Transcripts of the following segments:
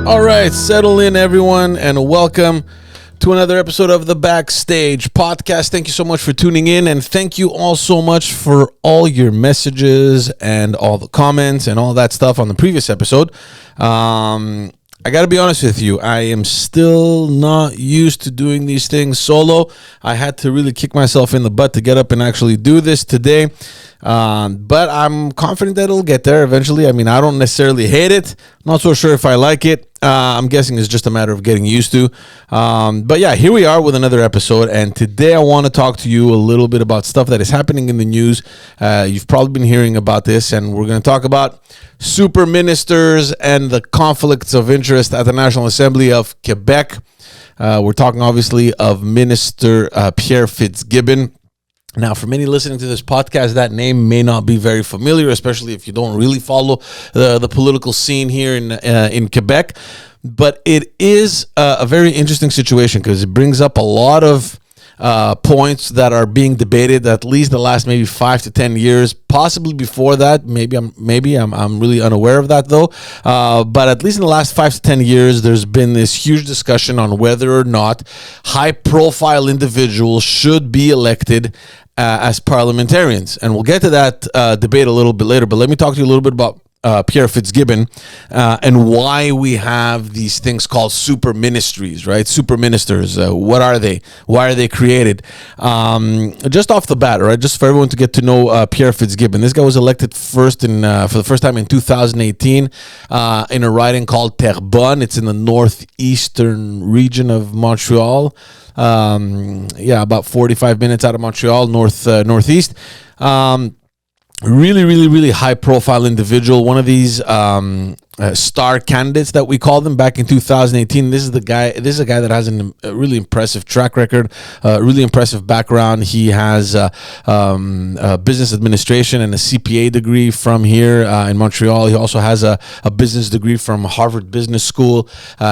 All right, settle in, everyone, and welcome to another episode of the Backstage Podcast. Thank you so much for tuning in, and thank you all so much for all your messages and all the comments and all that stuff on the previous episode. I got to be honest with you, I am still not used to doing these things solo. I had to really kick myself in the butt to get up and actually do this today. But I'm confident that it'll get there eventually. I mean, I don't necessarily hate it. I'm not so sure if I like it. I'm guessing it's just a matter of getting used to. But yeah, here we are with another episode. And today I want to talk to you a little bit about stuff that is happening in the news. You've probably been hearing about this, and we're going to talk about super ministers and the conflicts of interest at the National Assembly of Quebec. We're talking obviously of Minister Pierre Fitzgibbon. Now, for many listening to this podcast, that name may not be very familiar, especially if you don't really follow the political scene here in Quebec. But it is a very interesting situation because it brings up a lot of points that are being debated at least the last maybe 5 to 10 years, possibly before that. Maybe I'm really unaware of that though. But at least in the last 5 to 10 years, there's been this huge discussion on whether or not high-profile individuals should be elected as parliamentarians. And we'll get to that debate a little bit later, but let me talk to you a little bit about Pierre Fitzgibbon and why we have these things called super ministries, right? Super ministers. What are they? Why are they created? Just off the bat, right? Just for everyone to get to know Pierre Fitzgibbon. This guy was elected for the first time in 2018 in a riding called Terrebonne. It's in the northeastern region of Montreal. About 45 minutes out of Montreal, northeast. Really high profile individual. One of these star candidates that we called them back in 2018. This is a guy that has a really impressive track record, really impressive background. He has business administration and a CPA degree from here in Montreal. He also has a business degree from Harvard Business School.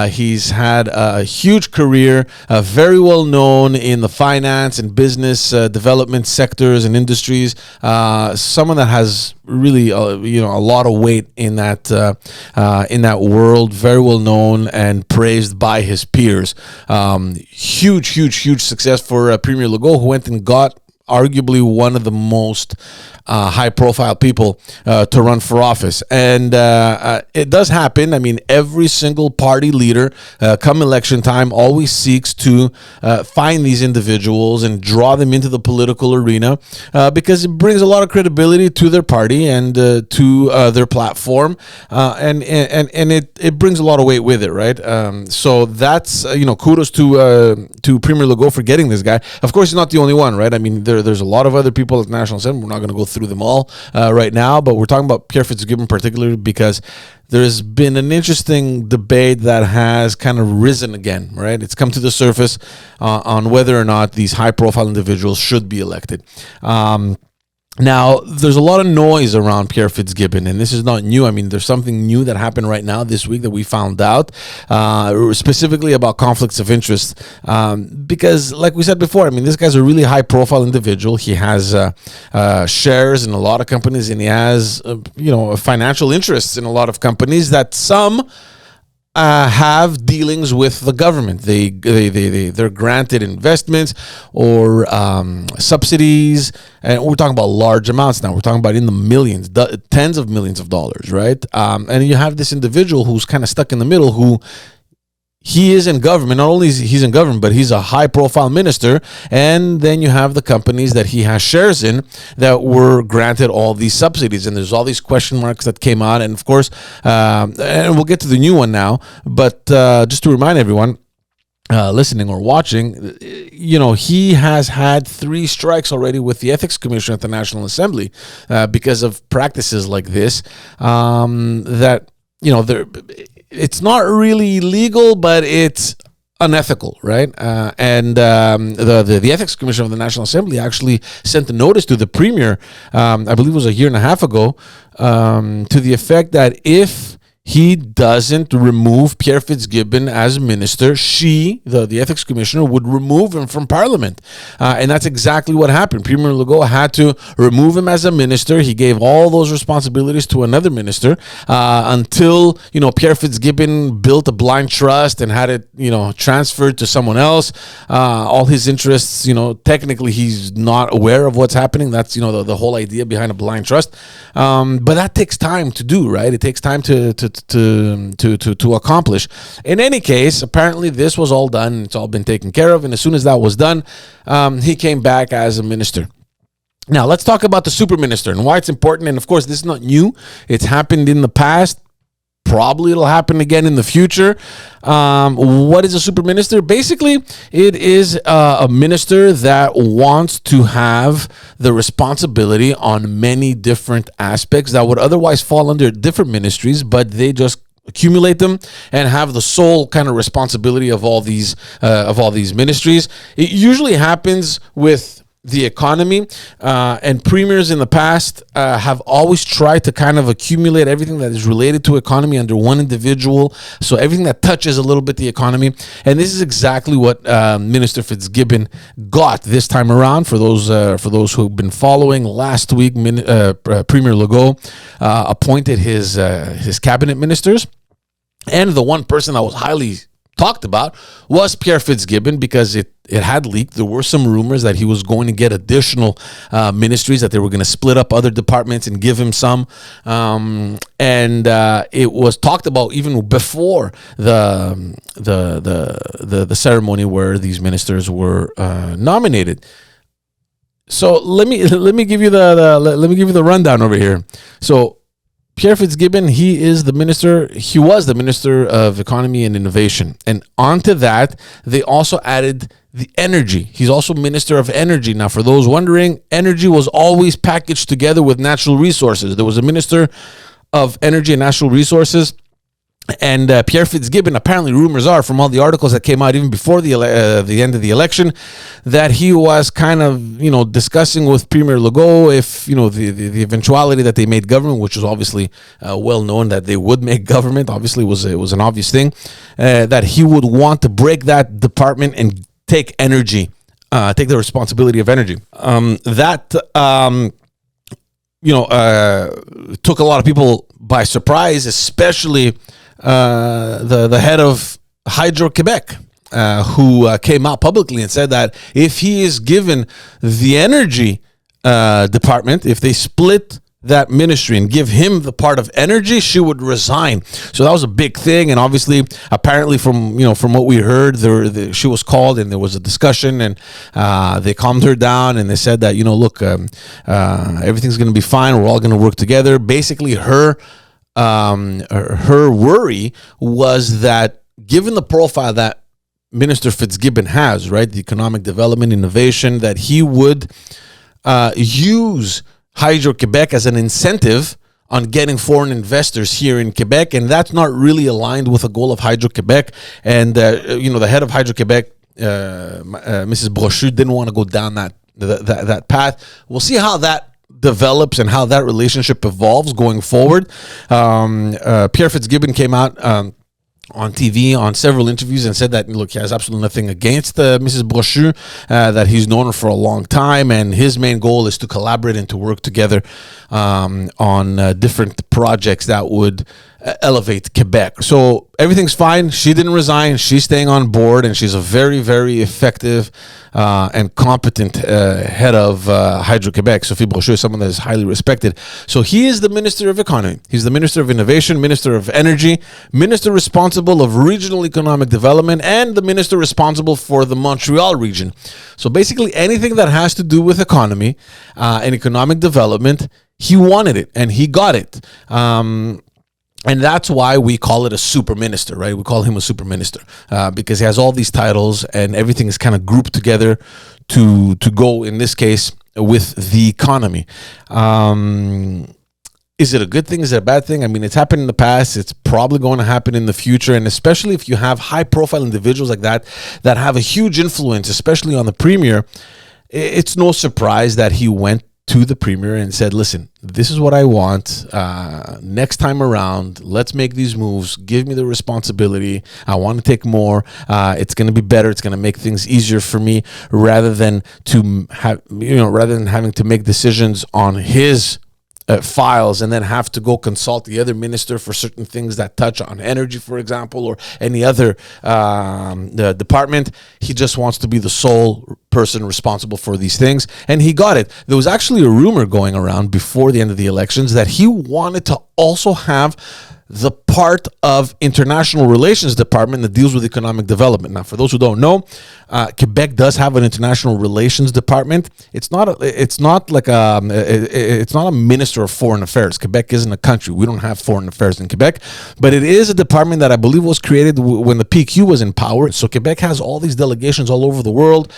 He's had a huge career, very well known in the finance and business development sectors and industries. Someone that has really a lot of weight in that world, very well known and praised by his peers. Huge success for Premier Legault, who went and got arguably one of the most high-profile people to run for office. And it does happen. I mean, every single party leader, come election time, always seeks to find these individuals and draw them into the political arena because it brings a lot of credibility to their party and to their platform. And it brings a lot of weight with it, right? So that's, kudos to Premier Legault for getting this guy. Of course, he's not the only one, right? I mean, there's a lot of other people at the National Assembly. We're not going to go through them all right now, but we're talking about Pierre Fitzgibbon particularly because there's been an interesting debate that has kind of risen again, right? It's come to the surface on whether or not these high-profile individuals should be elected. Now, there's a lot of noise around Pierre Fitzgibbon, and this is not new. I mean, there's something new that happened right now this week that we found out, specifically about conflicts of interest. Because, like we said before, I mean, this guy's a really high-profile individual. He has shares in a lot of companies, and he has, financial interests in a lot of companies that some have dealings with the government. They're granted investments or subsidies, and we're talking about large amounts now. We're talking about in the millions, tens of millions of dollars, right? And you have this individual who's kind of stuck in the middle, who he is in government. Not only is he's in government, but he's a high-profile minister. And then you have the companies that he has shares in that were granted all these subsidies. And there's all these question marks that came out. And of course, and we'll get to the new one now. But just to remind everyone listening or watching, he has had 3 strikes already with the Ethics Commission at the National Assembly because of practices like this that, it's not really illegal, but it's unethical, right? And the Ethics Commission of the National Assembly actually sent a notice to the Premier, I believe it was a year and a half ago, to the effect that if he doesn't remove Pierre Fitzgibbon as minister, the ethics commissioner, would remove him from parliament. And that's exactly what happened. Premier Legault had to remove him as a minister. He gave all those responsibilities to another minister until, Pierre Fitzgibbon built a blind trust and had it, transferred to someone else. All his interests, technically he's not aware of what's happening. That's, the whole idea behind a blind trust. But that takes time to do, right? It takes time to accomplish. In any case, apparently this was all done. It's all been taken care of. And as soon as that was done, he came back as a minister. Now, let's talk about the super minister and why it's important. And of course, this is not new. It's happened in the past. Probably it'll happen again in the future. What is a super minister? Basically, it is a minister that wants to have the responsibility on many different aspects that would otherwise fall under different ministries, but they just accumulate them and have the sole kind of responsibility of all these ministries. It usually happens with the economy, and premiers in the past have always tried to kind of accumulate everything that is related to economy under one individual, so everything that touches a little bit the economy. And this is exactly what Minister Fitzgibbon got this time around. For those who've been following, last week Premier Legault appointed his cabinet ministers, and the one person that was highly talked about was Pierre Fitzgibbon, because it had leaked. There were some rumors that he was going to get additional ministries, that they were going to split up other departments and give him some. And it was talked about even before the ceremony where these ministers were nominated. So let me give you the rundown over here. So Pierre Fitzgibbon, he was the Minister of Economy and Innovation. And onto that, they also added the energy. He's also Minister of Energy. Now, for those wondering, energy was always packaged together with natural resources. There was a Minister of Energy and Natural Resources. And Pierre Fitzgibbon, apparently rumors are from all the articles that came out even before the end of the election, that he was kind of, discussing with Premier Legault if, the eventuality that they made government, which was obviously well known that they would make government, obviously it was an obvious thing, that he would want to break that department and take energy, take the responsibility of energy. Took a lot of people by surprise, especially the head of Hydro-Quebec, who came out publicly and said that if he is given the energy department, if they split that ministry and give him the part of energy, she would resign. So that was a big thing. And obviously, apparently from what we heard, she was called and there was a discussion, and they calmed her down and they said that, look, everything's going to be fine. We're all going to work together. Basically, her worry was that, given the profile that Minister Fitzgibbon has, right, the economic development, innovation, that he would use Hydro-Quebec as an incentive on getting foreign investors here in Quebec, and that's not really aligned with the goal of Hydro-Quebec. And the head of Hydro-Quebec, Mrs. Brochu, didn't want to go down that path. We'll see how that develops and how that relationship evolves going forward. Pierre Fitzgibbon came out on TV on several interviews and said that, look, he has absolutely nothing against Mrs. Brochu, that he's known her for a long time, and his main goal is to collaborate and to work together on different projects that would elevate Quebec. So everything's fine. She didn't resign. She's staying on board, and she's a very, very effective and competent head of Hydro-Quebec. Sophie Brochu is someone that is highly respected. So he is the Minister of Economy. He's the Minister of Innovation, Minister of Energy, Minister responsible of Regional Economic Development, and the Minister responsible for the Montreal region. So basically anything that has to do with economy and economic development, he wanted it and he got it. And that's why we call it a super minister, right? We call him a super minister because he has all these titles and everything is kind of grouped together to go, in this case, with the economy. Is it a good thing? Is it a bad thing? I mean, it's happened in the past. It's probably going to happen in the future. And especially if you have high-profile individuals like that have a huge influence, especially on the premier, it's no surprise that he went to to the premier and said, listen, this is what I want. Next time around, let's make these moves. Give me the responsibility. I want to take more. It's going to be better. It's going to make things easier for me rather than having to make decisions on his files and then have to go consult the other minister for certain things that touch on energy, for example, or any other department. He just wants to be the sole person responsible for these things, and he got it. There was actually a rumor going around before the end of the elections that he wanted to also have the part of international relations department that deals with economic development. Now, for those who don't know, Quebec does have an international relations department. It's not a minister of foreign affairs. Quebec isn't a country. We don't have foreign affairs in Quebec, but it is a department that I believe was created when the PQ was in power. So Quebec has all these delegations all over the world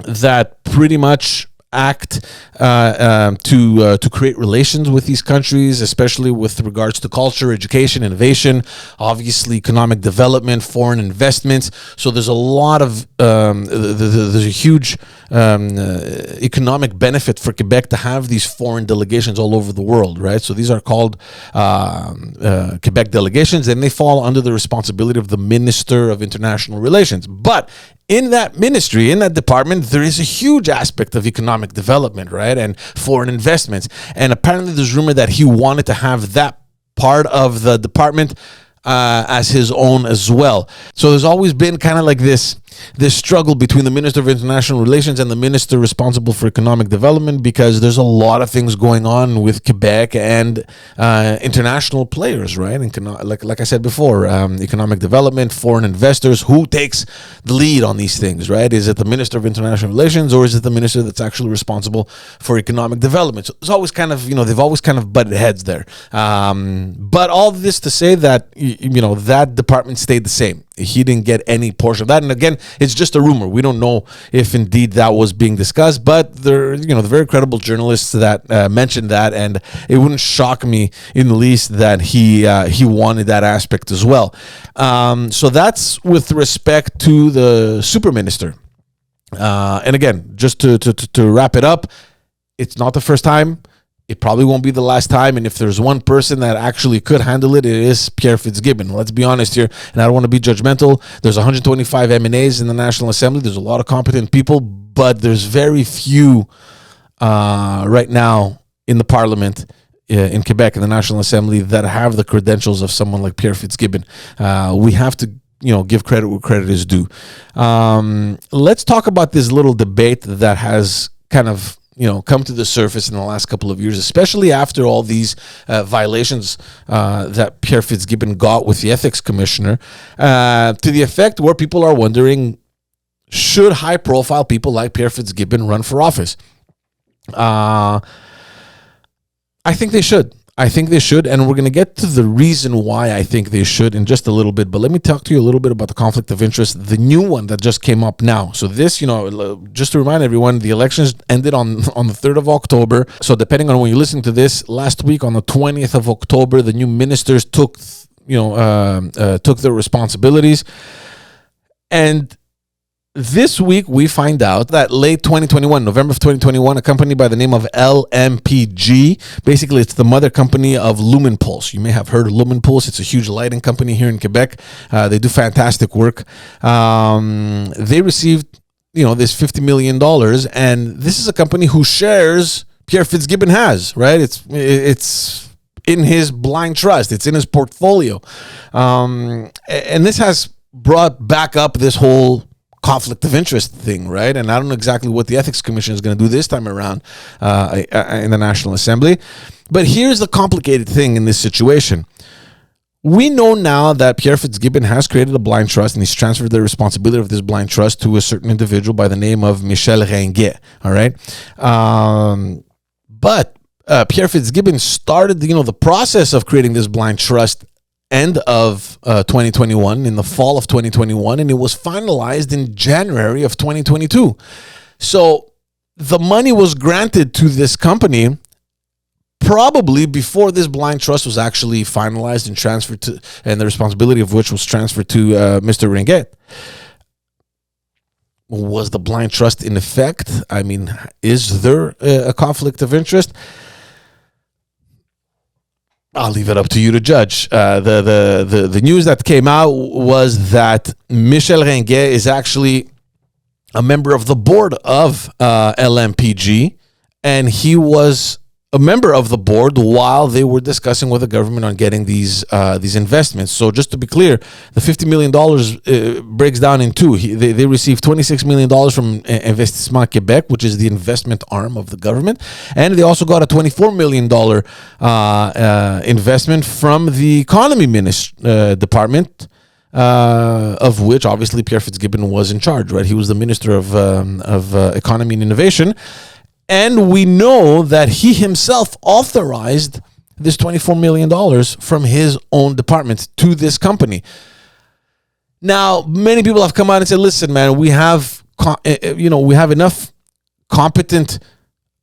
that pretty much act to create relations with these countries, especially with regards to culture, education, innovation, obviously economic development, foreign investments. So there's a lot of there's a huge economic benefit for Quebec to have these foreign delegations all over the world, right? So these are called Quebec delegations, and they fall under the responsibility of the Minister of International Relations. But in that ministry, in that department, there is a huge aspect of economic development, right? And foreign investments. And apparently there's rumor that he wanted to have that part of the department as his own as well. So there's always been kind of like this struggle between the Minister of International Relations and the Minister responsible for economic development, because there's a lot of things going on with Quebec and international players, right? And like I said before, economic development, foreign investors, who takes the lead on these things, right? Is it the Minister of International Relations, or is it the minister that's actually responsible for economic development? So it's always kind of, they've always kind of butted heads there. But all this to say that, that department stayed the same. He didn't get any portion of that. And again, it's just a rumor. We don't know if indeed that was being discussed, but there, the very credible journalists that mentioned that, and it wouldn't shock me in the least that he wanted that aspect as well. So that's with respect to the super minister. And again, just to wrap it up, it's not the first time. It probably won't be the last time. And if there's one person that actually could handle it, it is Pierre Fitzgibbon. Let's be honest here. And I don't want to be judgmental. There's 125 MNAs in the National Assembly. There's a lot of competent people, but there's very few right now in the Parliament in Quebec, in the National Assembly, that have the credentials of someone like Pierre Fitzgibbon. We have to give credit where credit is due. Let's talk about this little debate that has kind of come to the surface in the last couple of years, especially after all these violations that Pierre Fitzgibbon got with the ethics commissioner, to the effect where people are wondering, should high-profile people like Pierre Fitzgibbon run for office? I think they should. And we're going to get to the reason why I think they should in just a little bit. But let me talk to you a little bit about the conflict of interest, the new one that just came up now. So this, just to remind everyone, the elections ended on the 3rd of October. So depending on when you listen to this, last week on the 20th of October, the new ministers took their responsibilities. And this week, we find out that late 2021, November of 2021, a company by the name of LMPG, basically it's the mother company of Lumen Pulse. You may have heard of Lumen Pulse. It's a huge lighting company here in Quebec. They do fantastic work. They received, this $50 million, and this is a company whose shares Pierre Fitzgibbon has, right? It's in his blind trust. It's in his portfolio. And this has brought back up this whole conflict of interest thing, right? And I don't know exactly what the Ethics Commission is going to do this time around in the National Assembly. But here's the complicated thing in this situation. We know now that Pierre Fitzgibbon has created a blind trust, and he's transferred the responsibility of this blind trust to a certain individual by the name of Michel Ringuet, all right? But Pierre Fitzgibbon started the process of creating this blind trust end of 2021, in the fall of 2021, and it was finalized in January of 2022. So the money was granted to this company probably before this blind trust was actually finalized and transferred to, and the responsibility of which was transferred to Mr. Ringuet. Was the blind trust in effect? I mean, is there a conflict of interest? I'll leave it up to you to judge. The news that came out was that Michel Ringuet is actually a member of the board of LMPG, and he was a member of the board while they were discussing with the government on getting these investments. So just to be clear, the $50 million breaks down in two. They received $26 million from Investissement Québec, which is the investment arm of the government. And they also got a $24 million investment from the economy department, of which obviously Pierre Fitzgibbon was in charge, right? He was the Minister of Economy and Innovation. And we know that he himself authorized this $24 million from his own department to this company. Now, many people have come out and said, listen, man, we have enough competent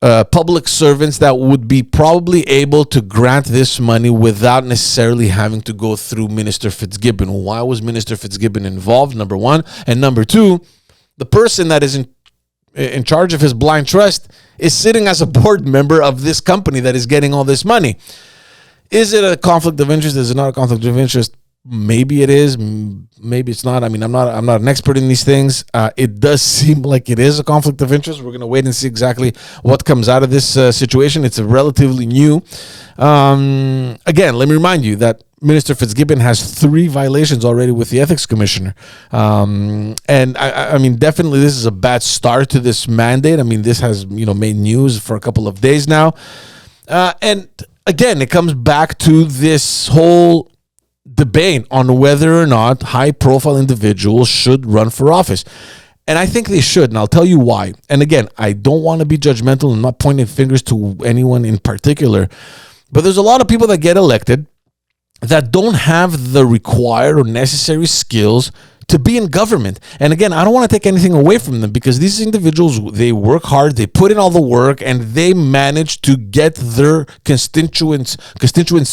public servants that would be probably able to grant this money without necessarily having to go through Minister Fitzgibbon. Why was Minister Fitzgibbon involved, number one? And number two, the person that is in charge of his blind trust is sitting as a board member of this company that is getting all this money. Is it a conflict of interest? Is it not a conflict of interest? Maybe it is. Maybe it's not. I mean, I'm not an expert in these things. It does seem like it is a conflict of interest. We're going to wait and see exactly what comes out of this situation. It's relatively new. Again, let me remind you that Minister Fitzgibbon has 3 violations already with the ethics commissioner. And I mean, definitely this is a bad start to this mandate. I mean, this has, made news for a couple of days now. And again, it comes back to this whole debate on whether or not high-profile individuals should run for office. And I think they should, and I'll tell you why. And again, I don't want to be judgmental and not pointing fingers to anyone in particular, but there's a lot of people that get elected that don't have the required or necessary skills to be in government. And again, I don't want to take anything away from them, because these individuals, they work hard, they put in all the work, and they manage to get their constituents'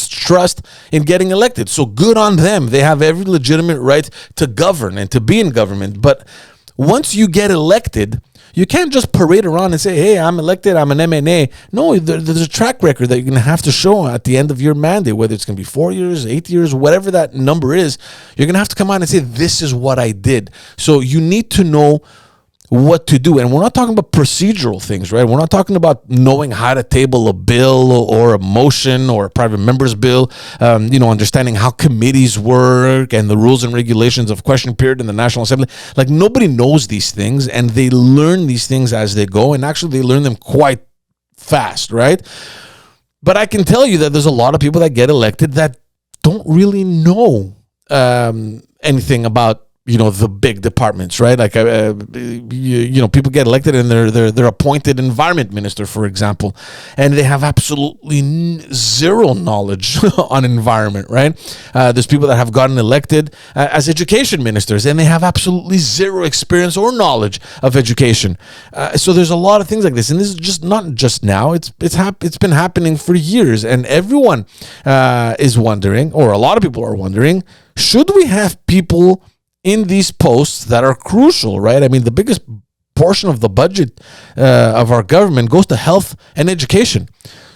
trust in getting elected. So good on them. They have every legitimate right to govern and to be in government. But once you get elected, you can't just parade around and say, hey, I'm elected, I'm an MNA. No, there's a track record that you're going to have to show at the end of your mandate, whether it's going to be 4 years, 8 years, whatever that number is. You're going to have to come out and say, this is what I did. So you need to know what to do. And we're not talking about procedural things, right? We're not talking about knowing how to table a bill or a motion or a private member's bill, understanding how committees work and the rules and regulations of question period in the National Assembly. Like, nobody knows these things, and they learn these things as they go, and actually they learn them quite fast, right? But I can tell you that there's a lot of people that get elected that don't really know anything about the big departments, right? Like, people get elected and they're appointed environment minister, for example, and they have absolutely zero knowledge on environment, right? There's people that have gotten elected as education ministers, and they have absolutely zero experience or knowledge of education. So there's a lot of things like this, and this is just not just now. It's been happening for years, and everyone is wondering, or a lot of people are wondering, should we have people in these posts that are crucial, right? I mean, the biggest portion of the budget of our government goes to health and education.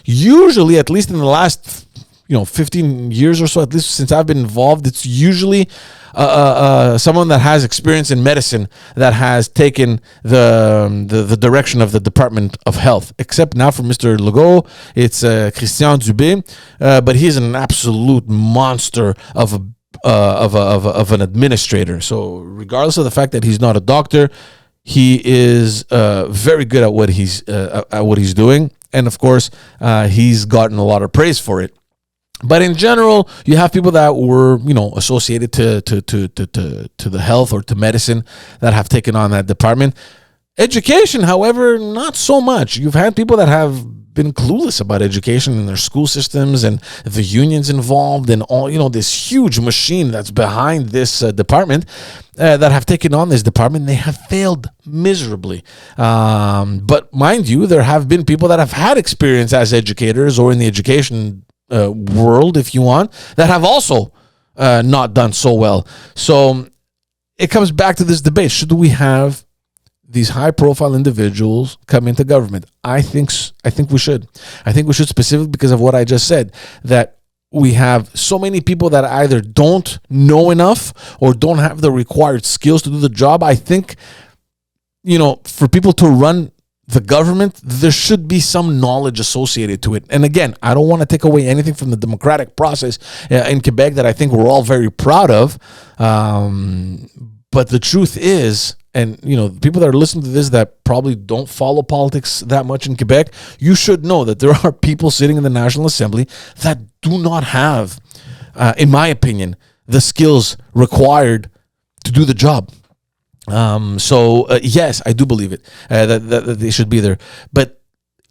Usually, at least in the last 15 years or so, at least since I've been involved, it's usually someone that has experience in medicine that has taken the direction of the Department of Health. Except now for Mr. Legault, it's Christian Dubé, but he's an absolute monster of an administrator. So regardless of the fact that he's not a doctor, he is very good at what he's doing, and of course he's gotten a lot of praise for it. But in general, you have people that were associated to the health or to medicine that have taken on that department. Education, however, not so much. You've had people that have been clueless about education and their school systems and the unions involved and all, this huge machine that's behind this department that have taken on this department. They have failed miserably. But mind you, there have been people that have had experience as educators or in the education world, if you want, that have also not done so well. So it comes back to this debate. Should we have these high-profile individuals come into government? I think we should. I think we should, specifically because of what I just said, that we have so many people that either don't know enough or don't have the required skills to do the job. I think, for people to run the government, there should be some knowledge associated to it. And again, I don't want to take away anything from the democratic process in Quebec that I think we're all very proud of. But the truth is, and people that are listening to this that probably don't follow politics that much in Quebec, you should know that there are people sitting in the National Assembly that do not have, in my opinion, the skills required to do the job. Yes, I do believe it, that they should be there. But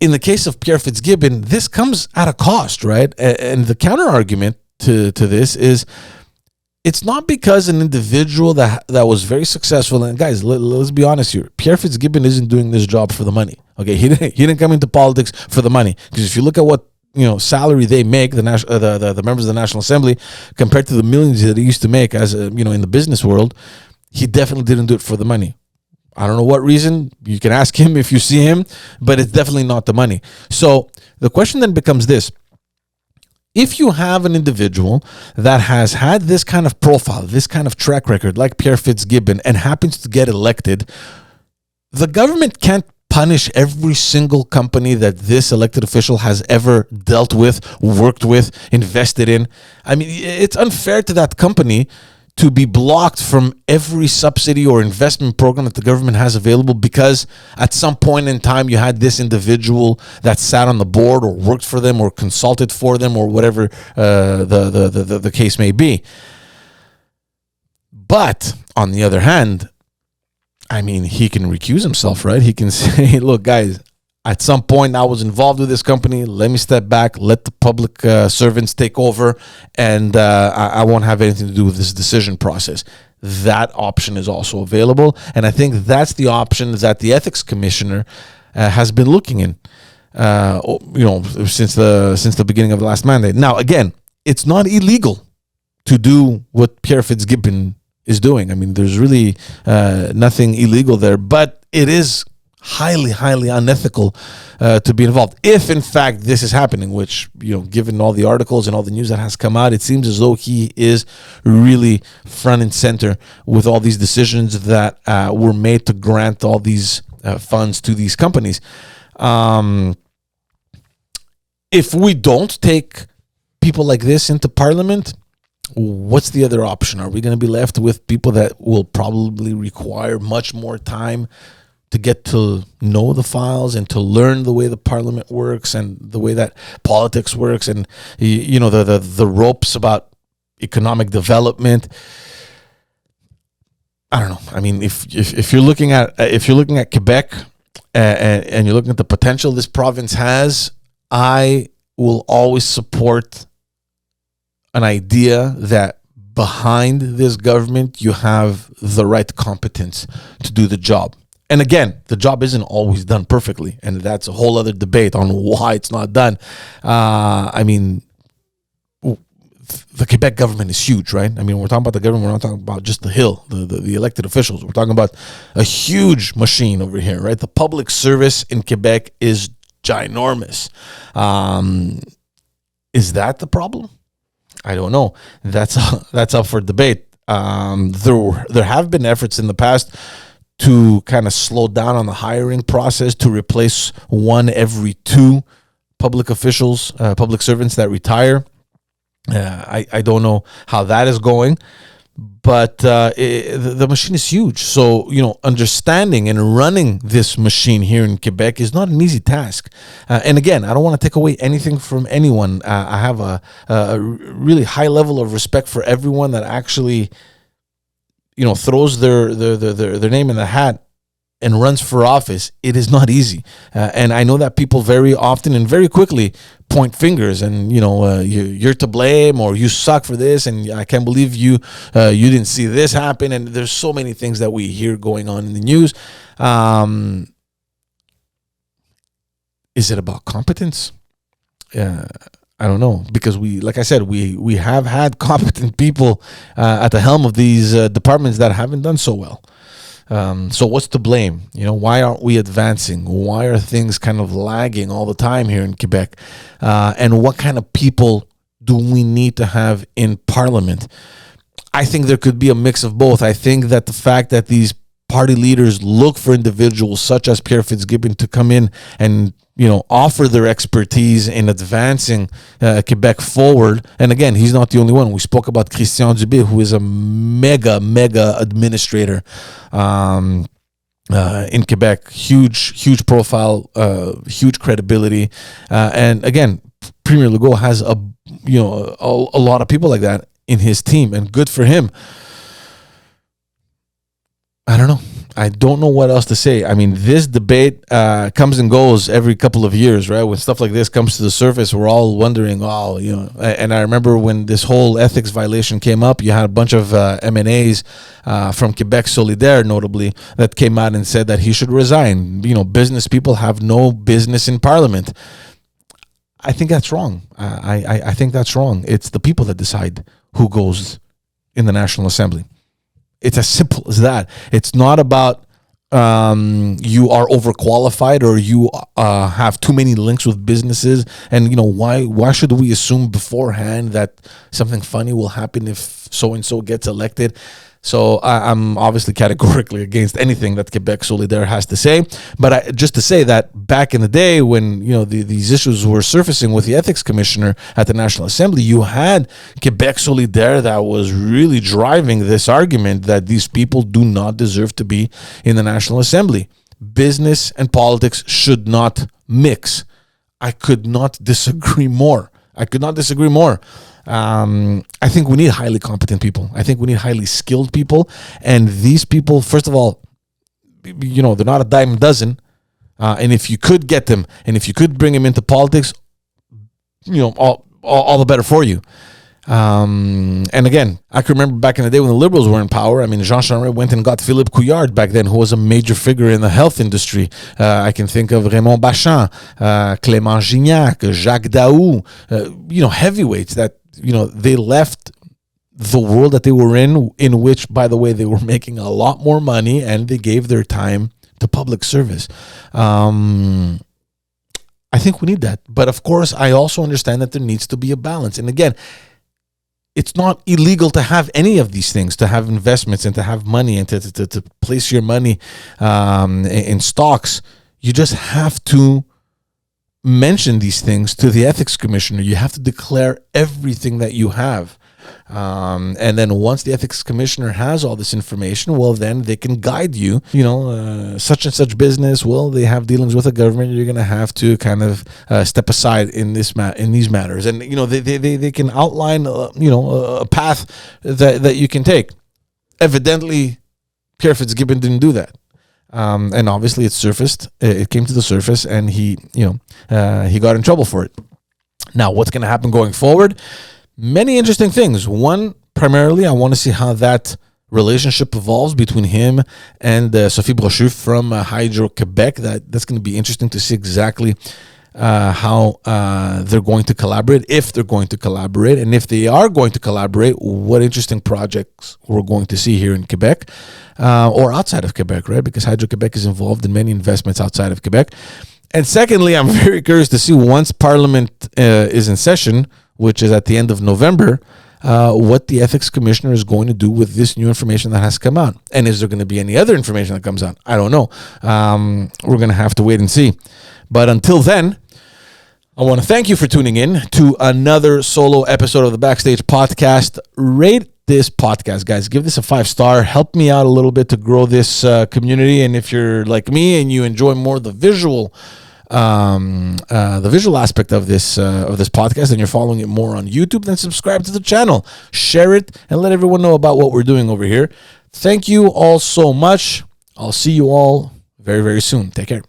in the case of Pierre Fitzgibbon, this comes at a cost, right? And the counter argument to this is, it's not because an individual that was very successful, and guys, let's be honest here, Pierre Fitzgibbon isn't doing this job for the money. Okay, he didn't come into politics for the money, because if you look at what salary they make, the members of the National Assembly, compared to the millions that he used to make as in the business world, he definitely didn't do it for the money. I don't know what reason. You can ask him if you see him, but it's definitely not the money. So the question then becomes this. If you have an individual that has had this kind of profile, this kind of track record, like Pierre Fitzgibbon, and happens to get elected, the government can't punish every single company that this elected official has ever dealt with, worked with, invested in. I mean, it's unfair to that company to be blocked from every subsidy or investment program that the government has available because at some point in time you had this individual that sat on the board or worked for them or consulted for them or whatever the case may be. But on the other hand, I mean, he can recuse himself, right? He can say, look, guys, at some point I was involved with this company. Let me step back, let the public servants take over, and I won't have anything to do with this decision process. That option is also available, and I think that's the option that the ethics commissioner has been looking in, since the beginning of the last mandate. Now, again, it's not illegal to do what Pierre Fitzgibbon is doing. I mean, there's really nothing illegal there, but it is highly, highly unethical to be involved. If, in fact, this is happening, which, given all the articles and all the news that has come out, it seems as though he is really front and center with all these decisions that were made to grant all these funds to these companies. If we don't take people like this into Parliament, what's the other option? Are we going to be left with people that will probably require much more time to get to know the files and to learn the way the parliament works and the way that politics works and the ropes about economic development? I don't know. I mean, if you're looking at Quebec and you're looking at the potential this province has, I will always support an idea that behind this government you have the right competence to do the job. And again, the job isn't always done perfectly, and that's a whole other debate on why it's not done. I mean, the Quebec government is huge, right? I mean, we're talking about the government, we're not talking about just the Hill, the elected officials. We're talking about a huge machine over here, right? The public service in Quebec is ginormous. Is that the problem? I don't know. That's up for debate. There have been efforts in the past to kind of slow down on the hiring process, to replace one every two public officials, public servants that retire. I don't know how that is going, but the machine is huge. So, understanding and running this machine here in Quebec is not an easy task. And again, I don't want to take away anything from anyone. I have a really high level of respect for everyone that actually throws their name in the hat and runs for office. It is not easy. And I know that people very often and very quickly point fingers and, you're to blame or you suck for this and I can't believe you didn't see this happen. And there's so many things that we hear going on in the news. Is it about competence? I don't know, because like I said, we have had competent people at the helm of these departments that haven't done so well. So what's to blame? Why aren't we advancing? Why are things kind of lagging all the time here in Quebec? And what kind of people do we need to have in Parliament? I think there could be a mix of both. I think that the fact that these party leaders look for individuals such as Pierre Fitzgibbon to come in and offer their expertise in advancing Quebec forward. And again, he's not the only one. We spoke about Christian Dubé, who is a mega administrator in Quebec. Huge profile, huge credibility. And again, Premier Legault has a lot of people like that in his team, and good for him. I don't know. I don't know what else to say. I mean, this debate comes and goes every couple of years, right? When stuff like this comes to the surface, we're all wondering, and I remember when this whole ethics violation came up, you had a bunch of MNAs from Quebec Solidaire, notably, that came out and said that he should resign. Business people have no business in Parliament. I think that's wrong. I think that's wrong. It's the people that decide who goes in the National Assembly. It's as simple as that. It's not about you are overqualified or you have too many links with businesses. And why should we assume beforehand that something funny will happen if so and so gets elected? So I'm obviously categorically against anything that Quebec Solidaire has to say. But just to say that back in the day when these issues were surfacing with the ethics commissioner at the National Assembly, you had Quebec Solidaire that was really driving this argument that these people do not deserve to be in the National Assembly. Business and politics should not mix. I could not disagree more. I think we need highly competent people. I think we need highly skilled people. And these people, first of all, they're not a dime a dozen. And if you could get them, and if you could bring them into politics, all the better for you. And again, I can remember back in the day when the Liberals were in power. I mean, Jean Charest went and got Philippe Couillard back then, who was a major figure in the health industry. I can think of Raymond Bachand, Clément Gignac, Jacques Daou, heavyweights that, they left the world that they were in which, by the way, they were making a lot more money, and they gave their time to public service. I think we need that. But of course, I also understand that there needs to be a balance. And again, it's not illegal to have any of these things, to have investments and to have money and to place your money in stocks. You just have to mention these things to the ethics commissioner. You have to declare everything that you have. And then once the ethics commissioner has all this information, well, then they can guide you, such and such business. Well, they have dealings with the government. You're going to have to kind of step aside in these matters. And, they can outline, a path that you can take. Evidently, Pierre Fitzgibbon didn't do that. And obviously it came to the surface, and he got in trouble for it. Now, what's going to happen going forward? Many interesting things. One, primarily, I want to see how that relationship evolves between him and Sophie Brochu from Hydro-Québec. That's going to be interesting to see exactly how they're going to collaborate, if they're going to collaborate, and if they are going to collaborate, what interesting projects we're going to see here in Quebec or outside of Quebec, right? Because Hydro-Québec is involved in many investments outside of Quebec. And secondly, I'm very curious to see, once Parliament is in session, which is at the end of November, what the ethics commissioner is going to do with this new information that has come out. And is there going to be any other information that comes out? I don't know. We're going to have to wait and see. But until then, I want to thank you for tuning in to another solo episode of the Backstage Podcast. Rate this podcast, guys. Give this a 5-star. Help me out a little bit to grow this community. And if you're like me and you enjoy more the visual aspect of this podcast, and you're following it more on YouTube, then subscribe to the channel, share it, and let everyone know about what we're doing over here. Thank you all so much. I'll see you all very, very soon. Take care.